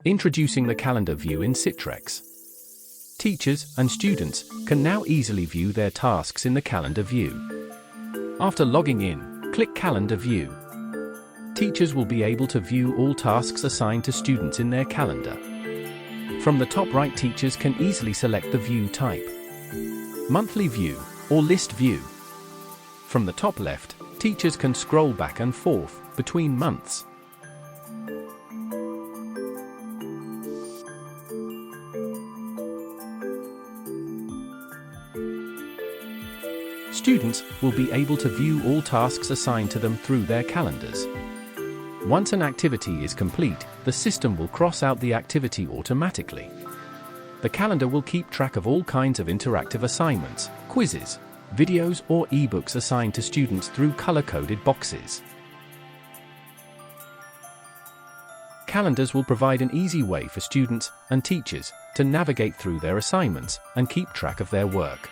Introducing the calendar view in Citrex. Teachers and students can now easily view their tasks in the calendar view. After logging in, click Calendar View. Teachers will be able to view all tasks assigned to students in their calendar. From the top right, teachers can easily select the view type: Monthly View or List View. From the top left, teachers can scroll back and forth between months. Students will be able to view all tasks assigned to them through their calendars. Once an activity is complete, the system will cross out the activity automatically. The calendar will keep track of all kinds of interactive assignments, quizzes, videos, or ebooks assigned to students through color-coded boxes. Calendars will provide an easy way for students and teachers to navigate through their assignments and keep track of their work.